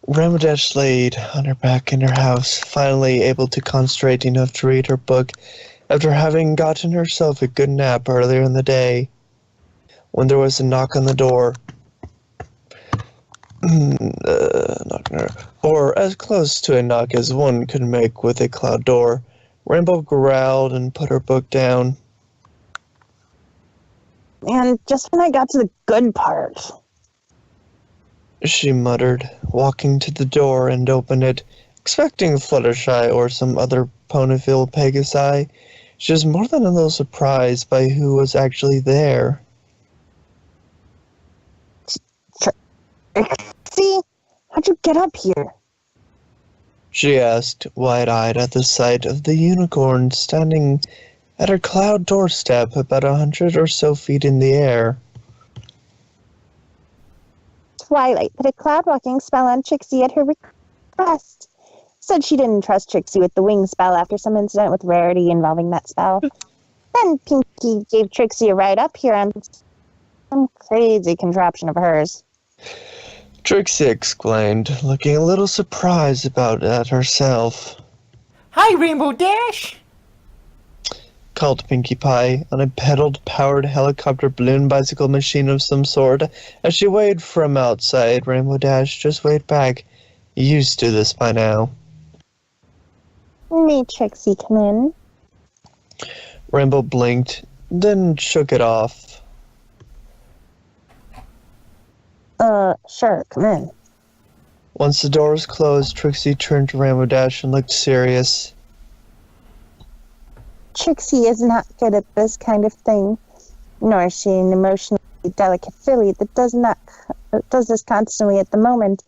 Rainbow Dash laid on her back in her house, finally able to concentrate enough to read her book after having gotten herself a good nap earlier in the day. When there was a knock on the door, or as close to a knock as one could make with a cloud door, Rainbow growled and put her book down. And just when I got to the good part, She muttered, walking to the door and opened it, expecting Fluttershy or some other Ponyville Pegasi. She was more than a little surprised by who was actually there. Trixie, how'd you get up here? She asked, wide-eyed at the sight of the unicorn standing at her cloud doorstep about 100 or so feet in the air. Twilight put a cloud walking spell on Trixie at her request. Said she didn't trust Trixie with the wing spell after some incident with Rarity involving that spell. Then Pinkie gave Trixie a ride up here on some crazy contraption of hers. Trixie exclaimed, looking a little surprised about that herself. Hi, Rainbow Dash! Called Pinkie Pie on a pedal-powered helicopter balloon bicycle machine of some sort. As she waved from outside, Rainbow Dash just waved back, used to this by now. May Trixie come in? Rainbow blinked, then shook it off. Sure, come in. Once the doors closed, Trixie turned to Rainbow Dash and looked serious. Trixie is not good at this kind of thing, nor is she an emotionally delicate filly that does this constantly at the moment.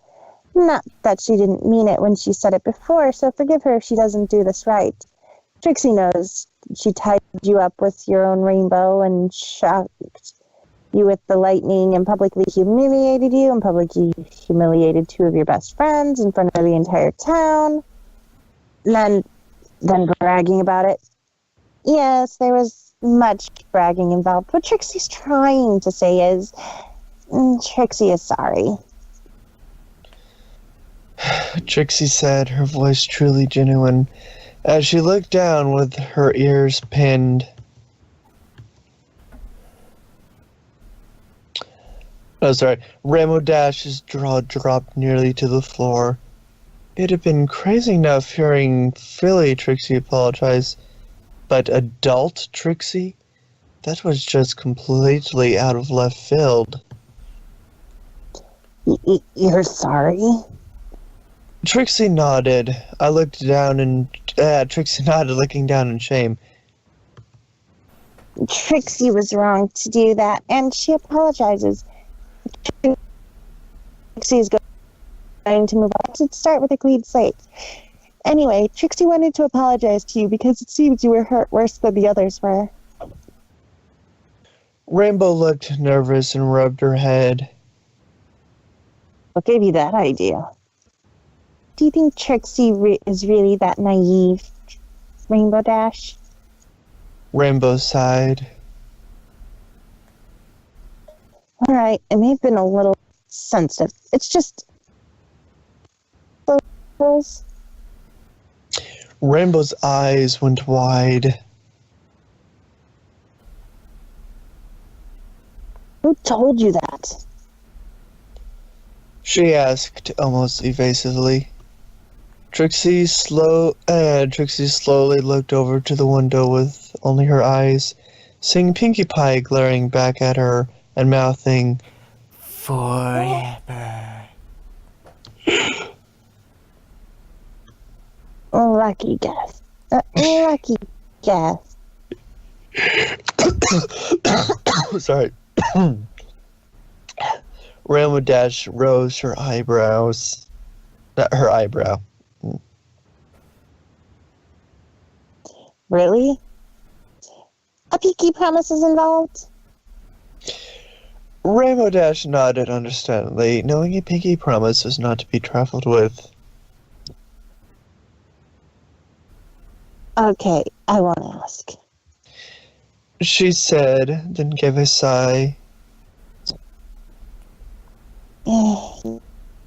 Not that she didn't mean it when she said it before, so forgive her if she doesn't do this right. Trixie knows she tied you up with your own rainbow and shocked you with the lightning and publicly humiliated you and publicly humiliated two of your best friends in front of the entire town. Then bragging about it. Yes, there was much bragging involved. What Trixie's trying to say is, Trixie is sorry. Trixie said, her voice truly genuine, as she looked down with her ears pinned. Oh, sorry. Rainbow Dash's jaw dropped nearly to the floor. It had been crazy enough hearing Philly Trixie apologize, but adult Trixie? That was just completely out of left field. You're sorry? Trixie nodded. I looked down and... Trixie nodded, looking down in shame. Trixie was wrong to do that, and she apologizes. Trixie is going to move on to start with a clean slate. Anyway, Trixie wanted to apologize to you because it seems you were hurt worse than the others were. Rainbow looked nervous and rubbed her head. What gave you that idea? Do you think Trixie is really that naive, Rainbow Dash? Rainbow sighed. All right, it may have been a little sensitive. It's just... Rainbow's eyes went wide. Who told you that? She asked, almost evasively. Trixie slowly looked over to the window with only her eyes, seeing Pinkie Pie glaring back at her and mouthing, Forever. Lucky guess. Lucky guess. Sorry. Rainbow Dash rose her eyebrows. Not her eyebrow. Really? A Pinkie Promise is involved? Rainbow Dash nodded understandingly, knowing a Pinkie Promise was not to be trifled with. Okay, I won't ask. She said, then gave a sigh.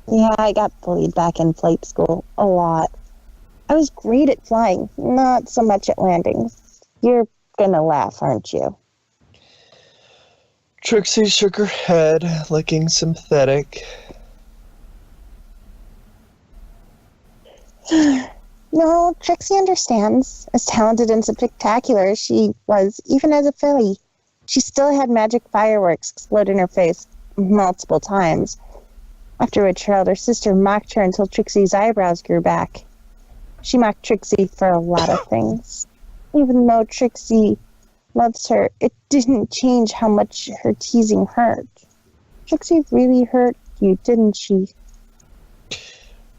Yeah, I got bullied back in flight school. A lot. I was great at flying, not so much at landing. You're gonna laugh, aren't you? Trixie shook her head, looking sympathetic. No, Trixie understands. As talented and spectacular as she was, even as a filly, she still had magic fireworks explode in her face multiple times, after which her elder sister mocked her until Trixie's eyebrows grew back. She mocked Trixie for a lot of things. Even though Trixie loves her, it didn't change how much her teasing hurt. Trixie really hurt you, didn't she?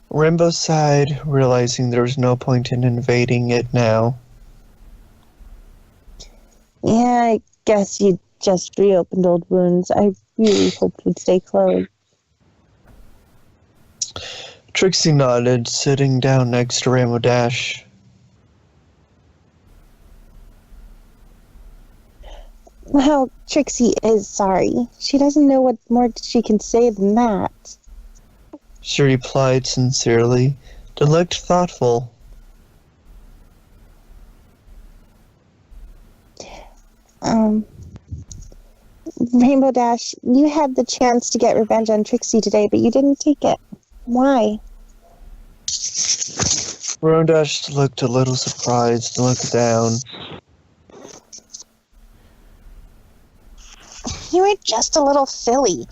Rainbow sighed, realizing there was no point in invading it now. Yeah, I guess you just reopened old wounds. I really hoped would stay closed. Trixie nodded, sitting down next to Rainbow Dash. Well, Trixie is sorry. She doesn't know what more she can say than that. She replied sincerely, then looked thoughtful. Rainbow Dash, you had the chance to get revenge on Trixie today, but you didn't take it. Why? Rainbow Dash looked a little surprised and looked down. You were just a little filly,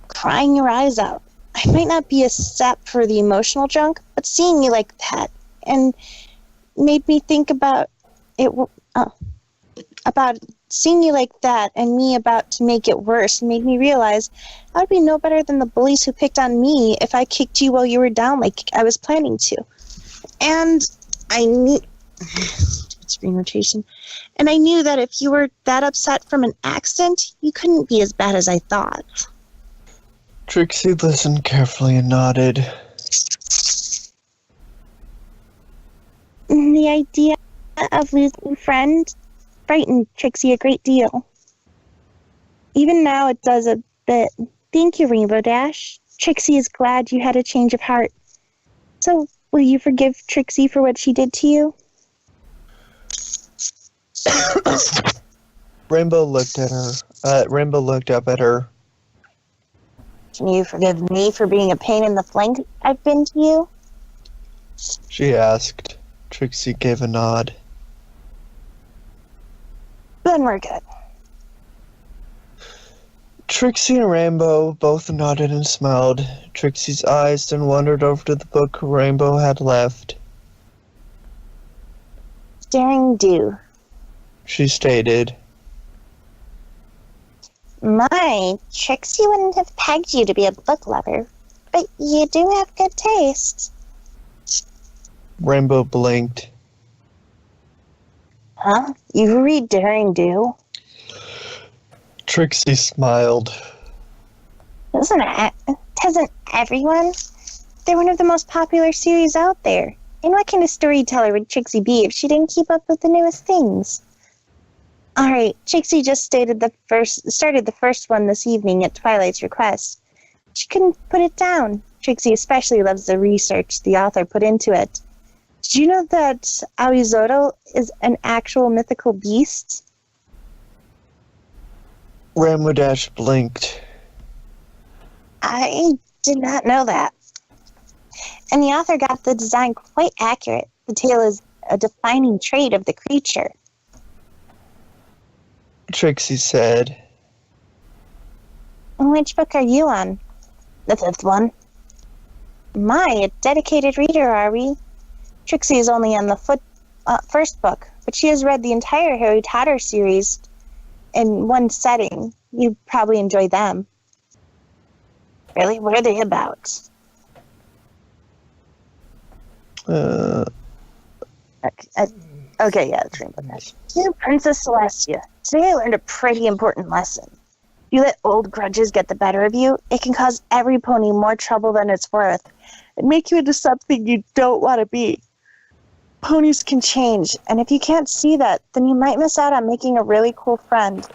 crying your eyes out. I might not be a sap for the emotional junk, but seeing you like that and made me think about it. About seeing you like that and me about to make it worse made me realize I would be no better than the bullies who picked on me if I kicked you while you were down like I was planning to. And I knew screen rotation. And I knew that if you were that upset from an accident, you couldn't be as bad as I thought. Trixie listened carefully and nodded. The idea of losing a friend frightened Trixie a great deal. Even now it does a bit. Thank you, Rainbow Dash. Trixie is glad you had a change of heart. So, will you forgive Trixie for what she did to you? Rainbow looked up at her. Can you forgive me for being a pain in the flank I've been to you? She asked. Trixie gave a nod. Then we're good. Trixie and Rainbow both nodded and smiled. Trixie's eyes then wandered over to the book Rainbow had left. Daring Do. She stated. My, Trixie wouldn't have pegged you to be a book lover, but you do have good taste. Rainbow blinked. Huh? You read Daring Do? Trixie smiled. Doesn't everyone? They're one of the most popular series out there. And what kind of storyteller would Trixie be if she didn't keep up with the newest things? Alright, Trixie just started the first one this evening at Twilight's request. She couldn't put it down. Trixie especially loves the research the author put into it. Did you know that Aoizotl is an actual mythical beast? Rainbow Dash blinked. I did not know that. And the author got the design quite accurate. The tail is a defining trait of the creature. Trixie said. Which book are you on? The 5th one. My, a dedicated reader, are we? Trixie is only on the first book, but she has read the entire Harry Potter series in one setting. You'd probably enjoy them. Really? What are they about? Okay, yeah, that's Rainbow Dash. Dear Princess Celestia, today I learned a pretty important lesson. If you let old grudges get the better of you, it can cause every pony more trouble than it's worth and make you into something you don't want to be. Ponies can change, and if you can't see that, then you might miss out on making a really cool friend.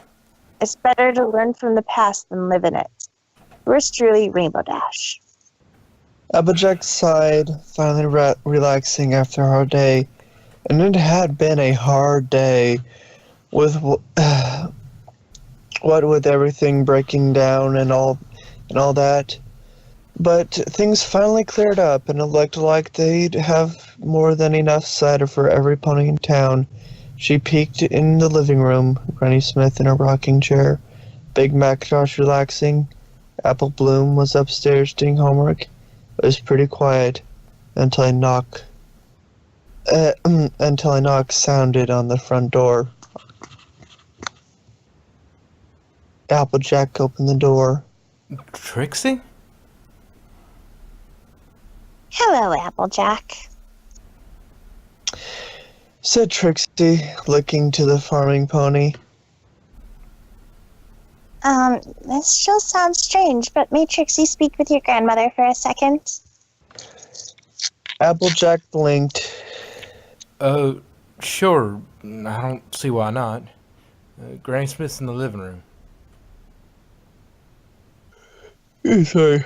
It's better to learn from the past than live in it. Yours truly, Rainbow Dash. Applejack sighed, finally relaxing after a hard day. And it had been a hard day, with what with everything breaking down and all that. But things finally cleared up, and it looked like they'd have more than enough cider for every pony in town. She peeked in the living room, Granny Smith in her rocking chair, Big Macintosh relaxing. Apple Bloom was upstairs doing homework. It was pretty quiet until a knock. Until a knock sounded on the front door. Applejack opened the door. Trixie? Hello, Applejack. Said Trixie, looking to the farming pony. This still sounds strange, but may Trixie speak with your grandmother for a second? Applejack blinked. Sure. I don't see why not. Granny Smith's in the living room. Sorry.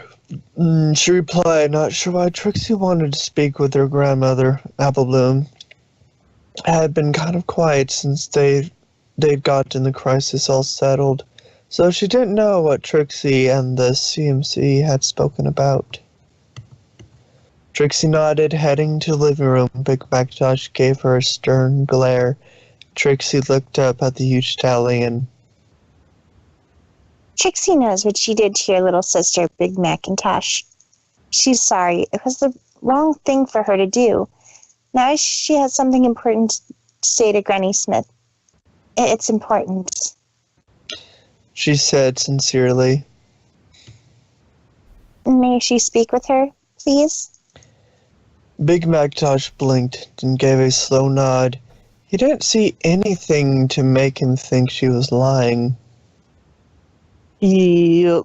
She replied, not sure why Trixie wanted to speak with her grandmother. Apple Bloom had been kind of quiet since they'd gotten the crisis all settled, so she didn't know what Trixie and the CMC had spoken about. Trixie nodded, heading to the living room. Big Macintosh gave her a stern glare. Trixie looked up at the huge stallion. Trixie knows what she did to your little sister, Big Macintosh. She's sorry. It was the wrong thing for her to do. Now she has something important to say to Granny Smith. It's important. She said sincerely. May she speak with her, please? Big Macintosh blinked and gave a slow nod. He didn't see anything to make him think she was lying. Yep.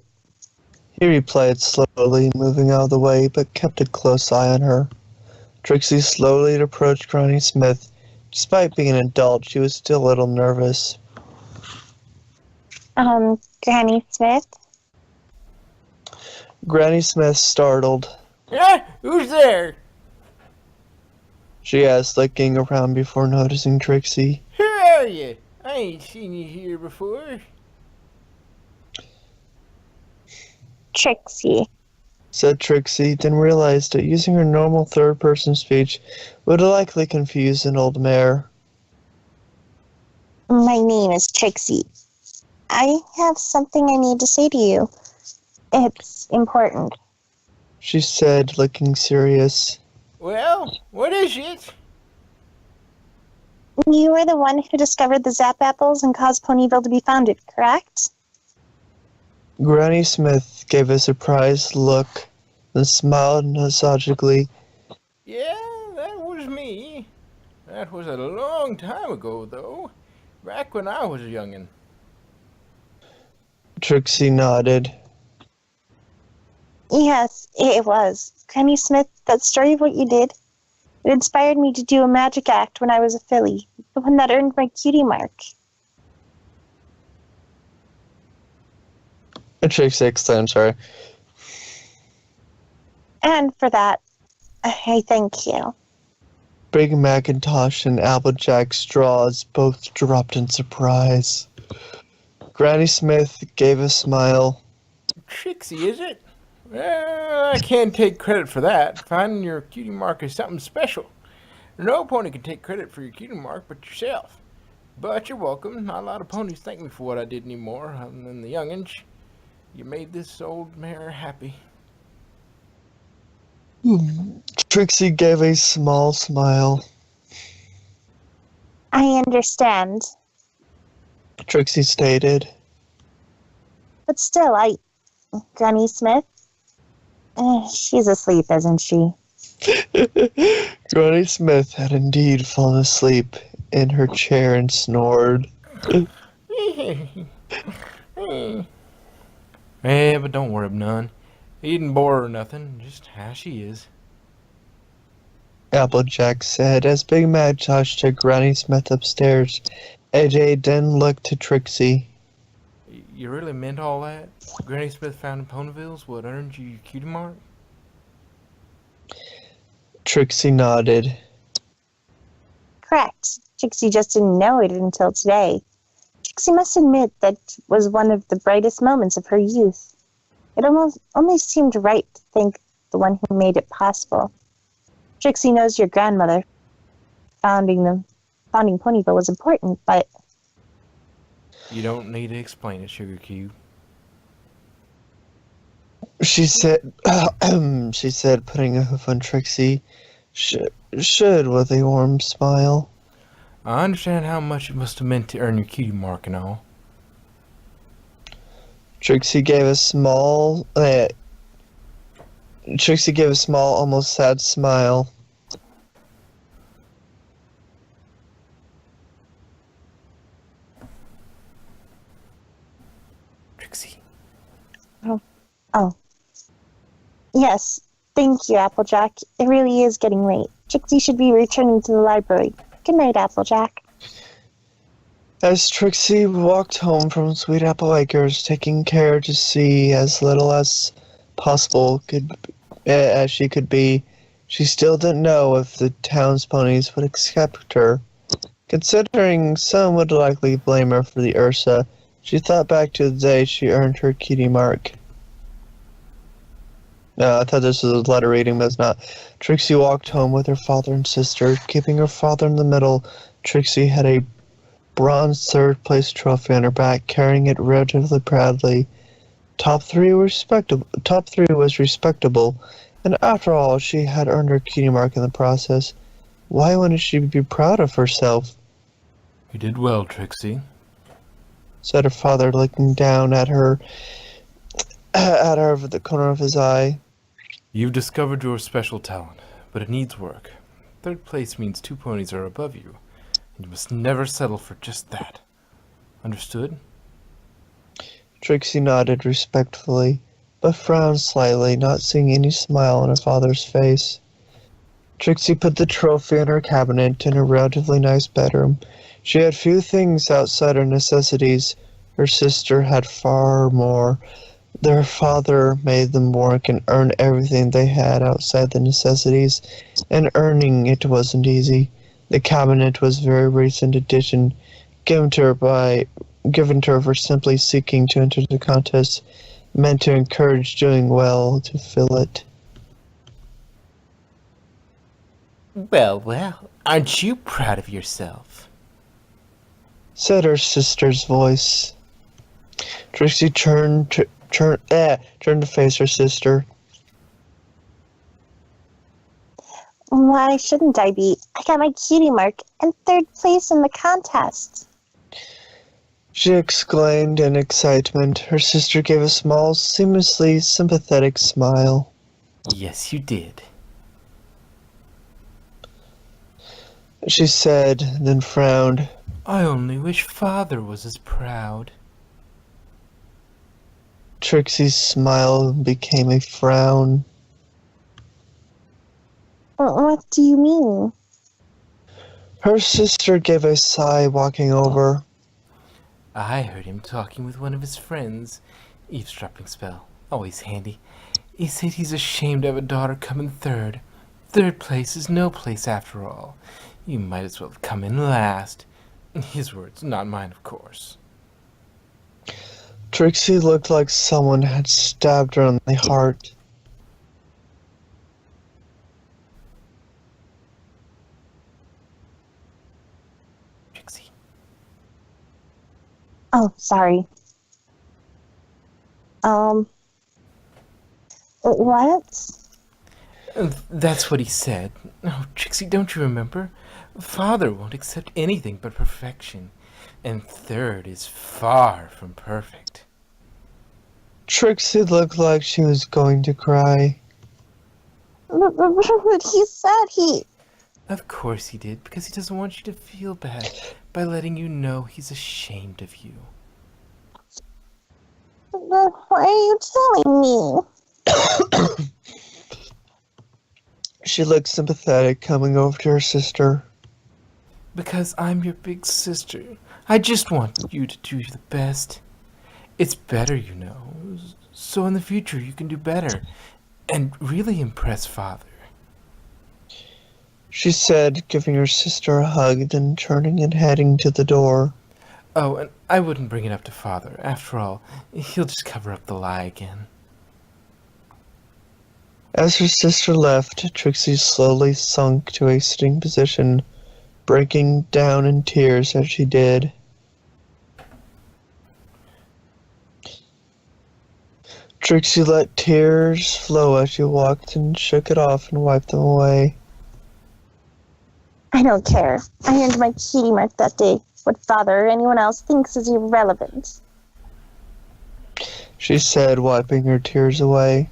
He replied slowly, moving out of the way, but kept a close eye on her. Trixie slowly approached Granny Smith. Despite being an adult, she was still a little nervous. Granny Smith? Granny Smith startled. Who's there? She asked, looking around before noticing Trixie. Who are you? I ain't seen you here before. Trixie. Said Trixie, then realized that using her normal third-person speech would likely confuse an old mare. My name is Trixie. I have something I need to say to you. It's important. She said, looking serious. Well, what is it? You were the one who discovered the Zap apples and caused Ponyville to be founded, correct? Granny Smith gave a surprised look, then smiled nostalgically. Yeah, that was me. That was a long time ago, though. Back when I was a youngin'. Trixie nodded. Yes, it was. Granny Smith, that story of what you did, it inspired me to do a magic act when I was a filly, the one that earned my cutie mark. Trixie exclaimed, sorry. And for that, I thank you. Big Macintosh and Applejack's straws both dropped in surprise. Granny Smith gave a smile. Trixie, is it? Well, I can't take credit for that. Finding your cutie mark is something special. No pony can take credit for your cutie mark but yourself. But you're welcome. Not a lot of ponies thank me for what I did anymore, other than the youngins. You made this old mare happy. Trixie gave a small smile. I understand. Trixie stated. But still, Granny Smith? She's asleep, isn't she? Granny Smith had indeed fallen asleep in her chair and snored. But don't worry, none. He didn't bore her or nothing, just how she is. Applejack said as Big Macintosh took Granny Smith upstairs. AJ then looked to Trixie. You really meant all that? Granny Smith found in Ponyville's what earned you your cutie mark? Trixie nodded. Correct. Trixie just didn't know it until today. Trixie must admit that was one of the brightest moments of her youth. It almost only seemed right to thank the one who made it possible. Trixie knows your grandmother founding Ponyville was important, but You don't need to explain it, Sugar Cube. She said, she said, putting a hoof on Trixie, should with a warm smile. I understand how much it must have meant to earn your cutie mark and all. Trixie gave a small, almost sad smile. Trixie. oh. Yes, thank you, Applejack. It really is getting late. Trixie should be returning to the library. Good night, Applejack. As Trixie walked home from Sweet Apple Acres, taking care to see as little as possible as she could be, she still didn't know if the town's ponies would accept her. Considering some would likely blame her for the Ursa, she thought back to the day she earned her cutie mark. No, I thought this was a letter reading, but it's not. Trixie walked home with her father and sister. Keeping her father in the middle, Trixie had a bronze third-place trophy on her back, carrying it relatively proudly. Top three was respectable, and after all, she had earned her cutie mark in the process. Why wouldn't she be proud of herself? You did well, Trixie. Said her father, looking down at her over the corner of his eye. You've discovered your special talent, but it needs work. Third place means 2 ponies are above you, and you must never settle for just that. Understood? Trixie nodded respectfully, but frowned slightly, not seeing any smile on her father's face. Trixie put the trophy in her cabinet in her relatively nice bedroom. She had few things outside her necessities. Her sister had far more. Their father made them work and earn everything they had outside the necessities, and earning it wasn't easy. The cabinet was a very recent addition, given to her for simply seeking to enter the contest, meant to encourage doing well to fill it. Well, aren't you proud of yourself? Said her sister's voice. Trixie turned to face her sister. Why shouldn't I be? I got my cutie mark and 3rd place in the contest. She exclaimed in excitement. Her sister gave a small, seamlessly sympathetic smile. Yes, you did. She said, then frowned. I only wish Father was as proud. Trixie's smile became a frown. What do you mean? Her sister gave a sigh, walking over. I heard him talking with one of his friends. Eavesdropping spell. Always handy. He said he's ashamed to have a daughter come in 3rd. 3rd place is no place after all. You might as well have come in last. His words, not mine, of course. Trixie looked like someone had stabbed her in the heart. Trixie. Oh, sorry. What? That's what he said. Oh, Trixie, don't you remember? Father won't accept anything but perfection, and 3rd is far from perfect. Trixie looked like she was going to cry. But he said he... Of course he did, because he doesn't want you to feel bad by letting you know he's ashamed of you. But why are you telling me? She looked sympathetic, coming over to her sister. Because I'm your big sister. I just want you to do the best. It's better, you know. So in the future you can do better and really impress Father. she said, giving her sister a hug, then turning and heading to the door. Oh, and I wouldn't bring it up to Father. After all, he'll just cover up the lie again. As her sister left, Trixie slowly sunk to a sitting position, breaking down in tears as she did. Trixie let tears flow as she walked and shook it off and wiped them away. I don't care. I earned my cutie mark that day. What Father or anyone else thinks is irrelevant. She said, wiping her tears away.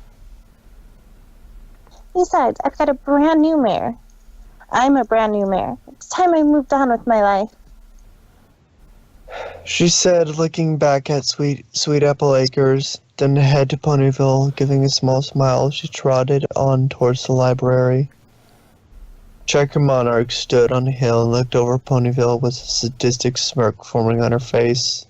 Besides, I've got a brand new mare. I'm a brand new mare. It's time I moved on with my life. She said, looking back at Sweet Apple Acres, then ahead to Ponyville, giving a small smile. She trotted on towards the library. Checker Monarch stood on a hill and looked over Ponyville with a sadistic smirk forming on her face.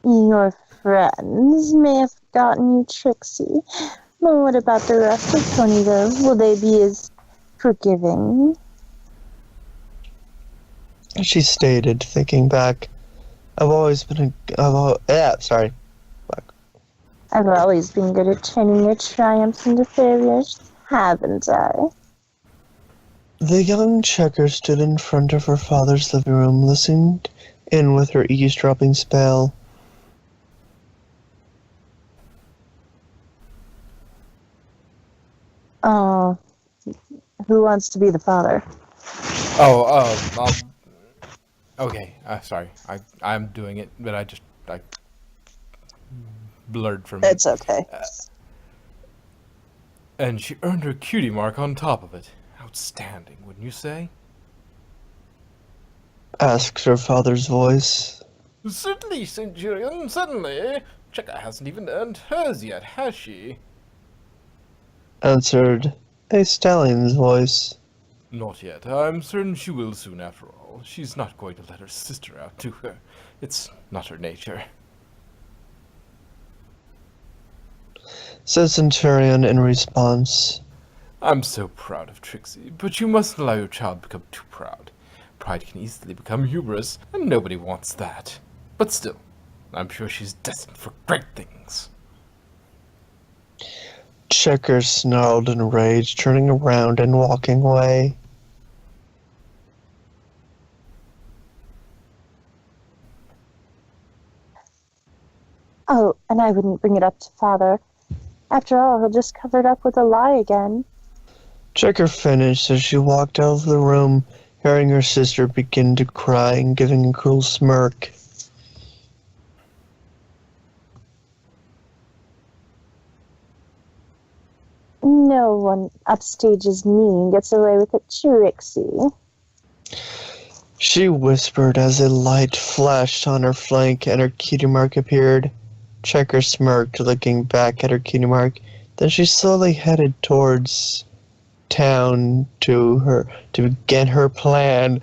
Your friends may have gotten you, Trixie, but what about the rest of Ponyville? Will they be as forgiving? She stated, thinking back, I've always been I've always been good at turning your triumphs into failures, haven't I? The young Checker stood in front of her father's living room, listening in with her eavesdropping spell. Oh, who wants to be the father? Okay, sorry. I'm doing it, but I blurred from it. It's okay. And she earned her cutie mark on top of it. Outstanding, wouldn't you say? Asked her father's voice. Certainly, Centurion, certainly. Checker hasn't even earned hers yet, has she? Answered a stallion's voice. Not yet. I'm certain she will soon, after all. She's not going to let her sister out to her. It's not her nature. Said Centurion in response. I'm so proud of Trixie, but you mustn't allow your child to become too proud. Pride can easily become hubris, and nobody wants that. But still, I'm sure she's destined for great things. Checker snarled in rage, turning around and walking away. Oh, and I wouldn't bring it up to Father. After all, he'll just cover it up with a lie again. Checker finished as she walked out of the room, hearing her sister begin to cry and giving a cruel smirk. No one upstages me and gets away with it, Trixie. She whispered as a light flashed on her flank and her cutie mark appeared. Checker smirked, looking back at her cutie mark. Then she slowly headed towards town to begin her plan.